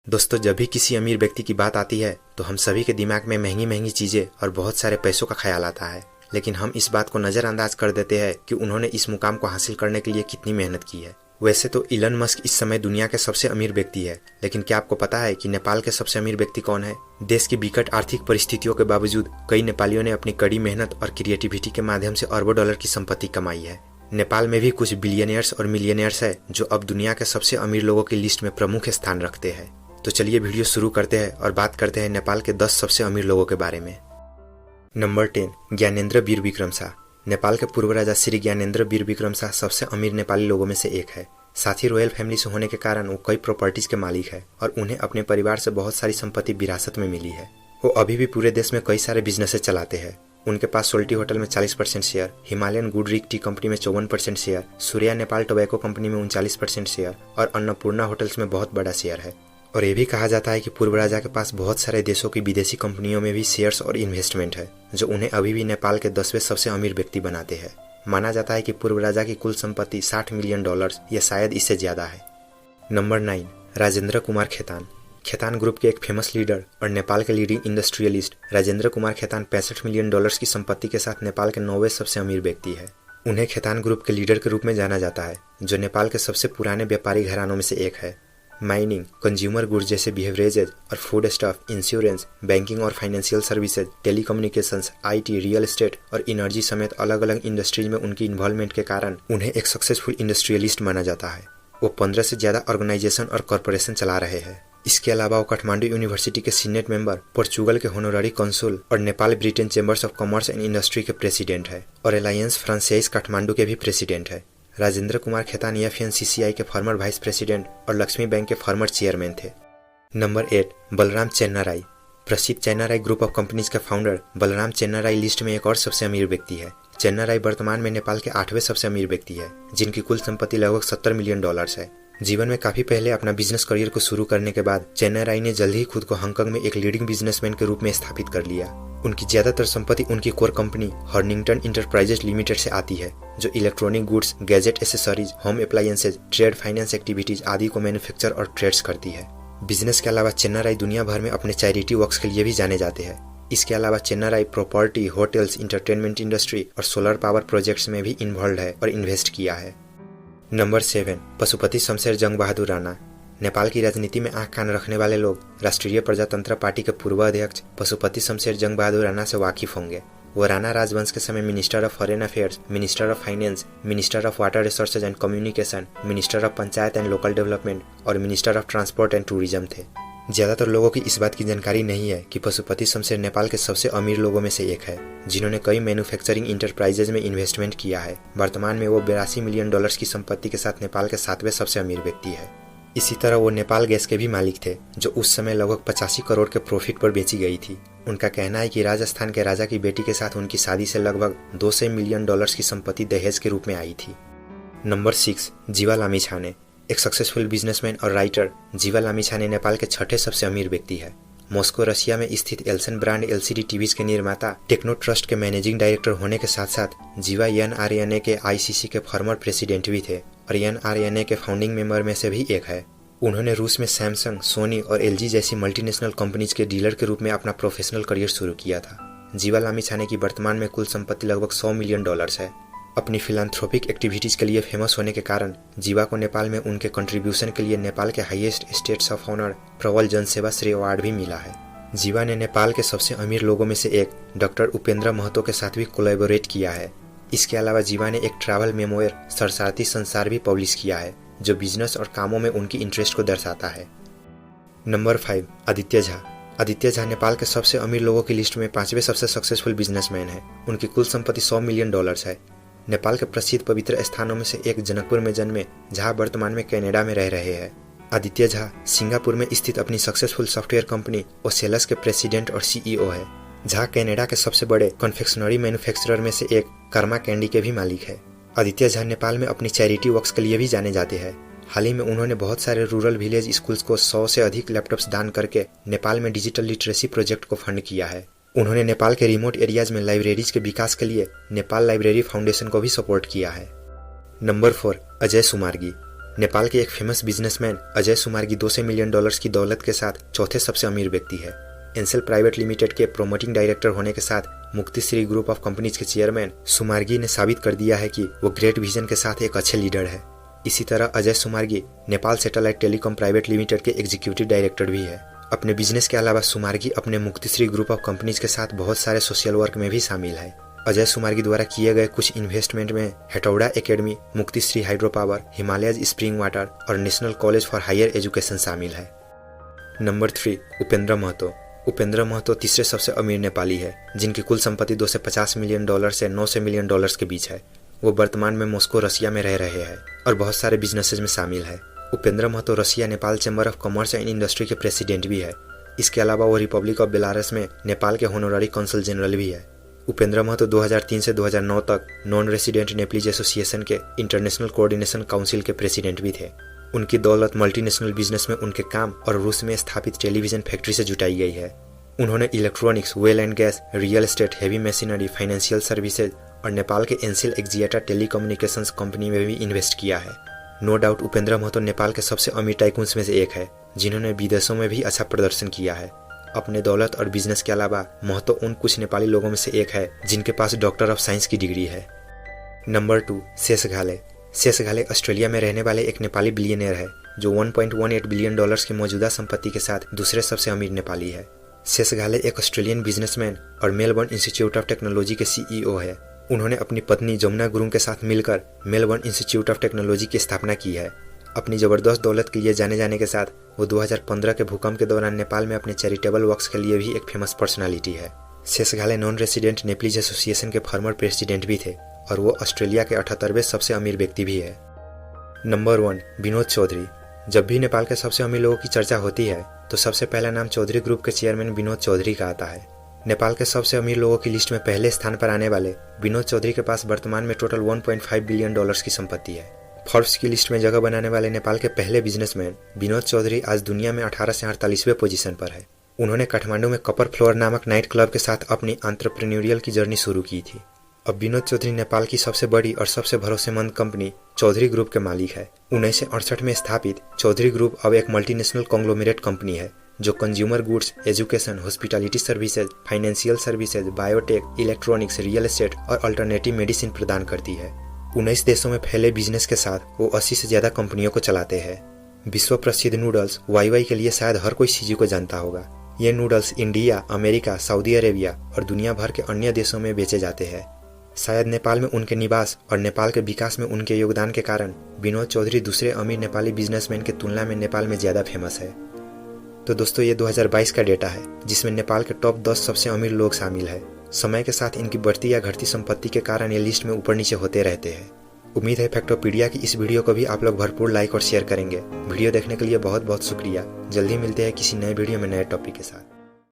दोस्तों, जब भी किसी अमीर व्यक्ति की बात आती है तो हम सभी के दिमाग में महंगी महंगी चीजें और बहुत सारे पैसों का ख्याल आता है। लेकिन हम इस बात को नजरअंदाज कर देते हैं कि उन्होंने इस मुकाम को हासिल करने के लिए कितनी मेहनत की है। वैसे तो इलन मस्क इस समय दुनिया के सबसे अमीर व्यक्ति है, लेकिन क्या आपको पता है कि नेपाल के सबसे अमीर व्यक्ति कौन है? देश की विकट आर्थिक परिस्थितियों के बावजूद कई नेपालियों ने अपनी कड़ी मेहनत और क्रिएटिविटी के माध्यम से अरबों डॉलर की संपत्ति कमाई है। नेपाल में भी कुछ बिलियनियर्स और मिलियनियर्स है जो अब दुनिया के सबसे अमीर लोगों की लिस्ट में प्रमुख स्थान रखते हैं। तो चलिए वीडियो शुरू करते हैं और बात करते हैं नेपाल के 10 सबसे अमीर लोगों के बारे में। नंबर 10, ज्ञानेन्द्र वीरविक्रम शाह। नेपाल के पूर्व राजा श्री ज्ञानेन्द्र वीरविक्रम शाह सबसे अमीर नेपाली लोगों में से एक है। साथ ही रॉयल फैमिली से होने के कारण वो कई प्रॉपर्टीज के मालिक है और उन्हें अपने परिवार से बहुत सारी संपत्ति विरासत में मिली है। वो अभी भी पूरे देश में कई सारे बिजनेसेस चलाते हैं। उनके पास सोल्टी होटल में 40% शेयर, हिमालयन गुड रिक टी कंपनी में 54% share, Surya Nepal tobacco company में 39% शेयर और अन्नपूर्णा होटल्स में बहुत बड़ा शेयर है। और ये भी कहा जाता है कि पूर्व राजा के पास बहुत सारे देशों की विदेशी कंपनियों में भी शेयर्स और इन्वेस्टमेंट है, जो उन्हें अभी भी नेपाल के 10वें सबसे अमीर व्यक्ति बनाते हैं। माना जाता है कि पूर्व राजा की कुल संपत्ति $60 मिलियन या शायद इससे ज्यादा है। नंबर 9, राजेंद्र कुमार खेतान। खेतान ग्रुप के एक फेमस लीडर और नेपाल के leading industrialist Rajendra Kumar Khetan $65 million की संपत्ति के साथ नेपाल के 9वें सबसे अमीर व्यक्ति है। उन्हें खेतान ग्रुप के लीडर के रूप में जाना जाता है, जो नेपाल के सबसे पुराने व्यापारी घरानों में से एक है। माइनिंग, कंज्यूमर गुड्स जैसे बिहेवियरेजेज और फूड स्टफ, इंश्योरेंस, बैंकिंग और financial services, telecommunications, IT, real estate और एनर्जी समेत अलग अलग इंडस्ट्रीज में उनकी इन्वॉल्वमेंट के कारण उन्हें एक सक्सेसफुल इंडस्ट्रियलिस्ट माना जाता है। वो 15 से ज्यादा ऑर्गेनाइजेशन और कॉरपोरेशन चला रहे हैं। इसके अलावा वो काठमांडू यूनिवर्सिटी के सीनेट मेंबर, पोर्चुगल के होनोररी कंसुल और Nepal Britain chambers of commerce and industry के प्रेसिडेंट है और अलायंस फ्रांसाइज काठमांडू के भी प्रेसिडेंट है। राजेंद्र कुमार खेतान FNCCI के फॉर्मर वाइस प्रेसिडेंट और लक्ष्मी बैंक के फॉर्मर चेयरमैन थे। नंबर 8, बलराम चेन्नाराय। प्रसिद्ध चेन्नाराय ग्रुप ऑफ कंपनीज का फाउंडर बलराम चेन्नाराय लिस्ट में एक और सबसे अमीर व्यक्ति है। चेन्नाराय वर्तमान में नेपाल के 8वें सबसे अमीर व्यक्ति है, जिनकी कुल संपत्ति लगभग $70 मिलियन है। जीवन में काफी पहले अपना बिजनेस करियर को शुरू करने के बाद चेन्नाराय ने जल्द ही खुद को हांगकांग में एक लीडिंग बिजनेसमैन के रूप में स्थापित कर लिया। उनकी ज्यादातर संपत्ति उनकी कोर कंपनी हॉर्निंगटन इंटरप्राइजेज लिमिटेड से आती है, जो electronic goods, gadget accessories, home appliances, trade finance activities आदि को मैन्युफैक्चर और ट्रेड्स करती है। बिजनेस के अलावा चेन्नाराय दुनिया भर में अपने चैरिटी वर्क्स के लिए भी जाने जाते हैं। इसके अलावा चेन्नाराय प्रॉपर्टी, होटल्स, इंटरटेनमेंट इंडस्ट्री और सोलर पावर प्रोजेक्ट्स में भी इन्वॉल्व है और इन्वेस्ट किया है। नंबर 7, पशुपति शमशेर जंग बहादुर राणा। नेपाल की राजनीति में आंख कान रखने वाले लोग राष्ट्रीय प्रजातंत्र पार्टी के पूर्व अध्यक्ष पशुपति शमशेर जंग बहादुर राणा से वाकिफ होंगे। वो राणा राजवंश के समय minister of foreign affairs, minister of finance, minister of water resources and communication, minister of panchayat and local development और minister of transport and tourism थे। ज्यादातर लोगों की इस बात की जानकारी नहीं है कि पशुपति शमशेर नेपाल के सबसे अमीर लोगों में से एक है, जिन्होंने कई मैन्युफैक्चरिंग इंटरप्राइजेज में इन्वेस्टमेंट किया है। वर्तमान में वो $82 मिलियन की संपत्ति के साथ नेपाल के 7वें सबसे अमीर व्यक्ति है। इसी तरह वो नेपाल गैस के भी मालिक थे, जो उस समय लगभग 85 करोड़ के प्रॉफिट पर बेची गई थी। उनका कहना है कि राजस्थान के राजा की बेटी के साथ उनकी शादी से लगभग $200 मिलियन की संपत्ति दहेज के रूप में आई थी। नंबर 6, जीवा लामिछाने। एक सक्सेसफुल बिजनेसमैन और राइटर जीवा लामिछाने नेपाल के 6ठे सबसे अमीर व्यक्ति है। मॉस्को, रशिया में स्थित एल्सन ब्रांड LCD टीवीज के निर्माता टेक्नो ट्रस्ट के मैनेजिंग डायरेक्टर होने के साथ साथ जीवा NRNA के ICC के फॉर्मर प्रेसिडेंट भी थे और NRNA के फाउंडिंग मेंबर में से भी एक है। उन्होंने रूस में सैमसंग, सोनी और LG जैसी मल्टीनेशनल कंपनीज के डीलर के रूप में अपना प्रोफेशनल करियर शुरू किया था। जीवा लामिछाने की वर्तमान में कुल संपत्ति लगभग $100 मिलियन है। अपनी फिलान्थ्रोपिक एक्टिविटीज के लिए फेमस होने के कारण जीवा को नेपाल में उनके कंट्रीब्यूशन के लिए नेपाल के हाईएस्ट स्टेट्स ऑफ ऑनर प्रवल जनसेवा श्री अवार्ड भी मिला है। जीवा ने नेपाल के सबसे अमीर लोगों में से एक डॉक्टर उपेंद्र महतो के साथ भी कोलैबोरेट किया है। इसके अलावा जीवा ने एक ट्रैवल मेमोयर सरसारती संसार भी पब्लिश किया है, जो बिजनेस और कामों में उनकी इंटरेस्ट को दर्शाता है। नंबर 5, आदित्य झा। आदित्य झा नेपाल के सबसे अमीर लोगों की लिस्ट में 5वें सबसे सक्सेसफुल बिजनेसमैन है। उनकी कुल संपत्ति $100 मिलियन है। नेपाल के प्रसिद्ध पवित्र स्थानों में से एक जनकपुर में जन्मे झा वर्तमान में कनाडा में रह रहे हैं। आदित्य झा सिंगापुर में स्थित अपनी सक्सेसफुल सॉफ्टवेयर कंपनी ओसेलस के प्रेसिडेंट और CEO है। झा कनाडा के सबसे बड़े कन्फेक्शनरी मैन्युफैक्चरर में से एक कर्मा कैंडी के भी मालिक है। आदित्य झा नेपाल में अपनी चैरिटी वर्क्स के लिए भी जाने जाते हैं। हाल ही में उन्होंने बहुत सारे रूरल विलेज स्कूल्स को 100 से अधिक लैपटॉप्स दान करके नेपाल में डिजिटल लिटरेसी प्रोजेक्ट को फंड किया है। उन्होंने नेपाल के रिमोट एरियाज में लाइब्रेरीज के विकास के लिए नेपाल लाइब्रेरी फाउंडेशन को भी सपोर्ट किया है। नंबर 4, अजय सुमार्गी। नेपाल के एक फेमस बिजनेसमैन अजय सुमार्गी $200 मिलियन की दौलत के साथ चौथे सबसे अमीर व्यक्ति है। एंसेल प्राइवेट लिमिटेड के प्रोमोटिंग डायरेक्टर होने के साथ मुक्तिश्री ग्रुप ऑफ कंपनीज के चेयरमैन सुमार्गी ने साबित कर दिया है कि वो ग्रेट विजन के साथ एक अच्छे लीडर है। इसी तरह Ajay Sumargi Nepal satellite telecom private limited के एग्जीक्यूटिव डायरेक्टर भी है। अपने बिजनेस के अलावा सुमार्गी अपने मुक्तिश्री ग्रुप ऑफ कंपनीज के साथ बहुत सारे सोशल वर्क में भी शामिल है। अजय सुमार्गी द्वारा किए गए कुछ इन्वेस्टमेंट में Hetauda academy, Muktishree hydro power, Himalayas spring water और national college for higher education शामिल है। नंबर 3, उपेंद्र महतो। उपेंद्र महतो तीसरे सबसे अमीर नेपाली है, जिनकी कुल संपत्ति $250 मिलियन से $900 मिलियन के बीच है। वो वर्तमान में मॉस्को, रसिया में रह रहे हैं और बहुत सारे बिजनेसेस में शामिल है। Upendra Mahato Russia Nepal chamber of commerce and industry के प्रेसिडेंट भी है। इसके अलावा वो रिपब्लिक ऑफ बेलारस में नेपाल के होनोररी कॉन्सल जनरल भी है। उपेंद्र महतो 2003 से 2009 तक नॉन रेसिडेंट नेपालीज एसोसिएशन के इंटरनेशनल कोऑर्डिनेशन काउंसिल के प्रेसिडेंट भी थे। उनकी दौलत मल्टीनेशनल बिजनेस में उनके काम और रूस में स्थापित टेलीविजन फैक्ट्री से जुटाई गई है। उन्होंने electronics, well and gas, real estate, heavy machinery, financial services और नेपाल के एंसिल एक्जिएटा टेलीकम्युनिकेशंस कंपनी में भी इन्वेस्ट किया है। नो डाउट उपेंद्र महतो नेपाल के सबसे अमीर टाइकून्स में से एक है, जिन्होंने विदेशों में भी अच्छा प्रदर्शन किया है। अपने दौलत और बिजनेस के अलावा महतो उन कुछ नेपाली लोगों में से एक है जिनके पास डॉक्टर ऑफ साइंस की डिग्री है। नंबर 2, शेष घाले। शेष घाले ऑस्ट्रेलिया में रहने वाले एक नेपाली बिलियनियर है, जो $1.18 बिलियन की मौजूदा संपत्ति के साथ दूसरे सबसे अमीर नेपाली है। शेष घाले एक ऑस्ट्रेलियन बिजनेसमैन और मेलबर्न इंस्टीट्यूट ऑफ टेक्नोलॉजी के CEO है। उन्होंने अपनी पत्नी जमुना गुरुंग के साथ मिलकर मेलबर्न इंस्टीट्यूट ऑफ टेक्नोलॉजी की स्थापना की है। अपनी जबरदस्त दौलत के लिए जाने जाने के साथ वो 2015 के भूकंप के दौरान नेपाल में अपने चैरिटेबल वर्क्स के लिए भी एक फेमस पर्सनालिटी है। शेष घाले नॉन रेसिडेंट नेपालीज एसोसिएशन के फॉर्मर प्रेसिडेंट भी थे और वो ऑस्ट्रेलिया के 78वें सबसे अमीर व्यक्ति भी है। नंबर 1, विनोद चौधरी। जब भी नेपाल के सबसे अमीर लोगों की चर्चा होती है तो सबसे पहला नाम चौधरी ग्रुप के चेयरमैन विनोद चौधरी का आता है। नेपाल के सबसे अमीर लोगों की लिस्ट में पहले स्थान पर आने वाले विनोद चौधरी के पास वर्तमान में टोटल $1.5 बिलियन की संपत्ति है। फोर्ब्स की लिस्ट में जगह बनाने वाले नेपाल के पहले बिजनेसमैन विनोद चौधरी आज दुनिया में 18 से 48वें पोजीशन पर है। उन्होंने काठमांडू में कपर फ्लोर नामक नाइट क्लब के साथ अपनी एंटरप्रेन्योरियल की जर्नी शुरू की थी। अब विनोद चौधरी नेपाल की सबसे बड़ी और सबसे भरोसेमंद कंपनी चौधरी ग्रुप के मालिक है। 1968 में स्थापित चौधरी ग्रुप अब एक मल्टीनेशनल कॉन्ग्लोमेरेट कंपनी है, जो consumer goods, education, hospitality services, financial services, biotech, electronics, real estate और अल्टरनेटिव मेडिसिन प्रदान करती है। 19 देशों में फैले बिजनेस के साथ वो 80 से ज्यादा कंपनियों को चलाते हैं। विश्व प्रसिद्ध नूडल्स वाई के लिए शायद हर कोई चीजों को जानता होगा। ये noodles India, America, Saudi Arabia और दुनिया भर के अन्य देशों में बेचे जाते हैं। शायद नेपाल में उनके निवास और नेपाल के विकास में उनके योगदान के कारण विनोद चौधरी दूसरे अमीर नेपाली बिजनेसमैन की तुलना में नेपाल में ज्यादा फेमस है। तो दोस्तों, ये 2022 का डेटा है जिसमें नेपाल के टॉप 10 सबसे अमीर लोग शामिल है। समय के साथ इनकी बढ़ती या घटती संपत्ति के कारण ये लिस्ट में ऊपर नीचे होते रहते हैं। उम्मीद है फैक्टोपीडिया की इस वीडियो को भी आप लोग भरपूर लाइक और शेयर करेंगे। वीडियो देखने के लिए बहुत बहुत शुक्रिया। जल्दी मिलते हैं किसी नए वीडियो में नए टॉपिक के साथ।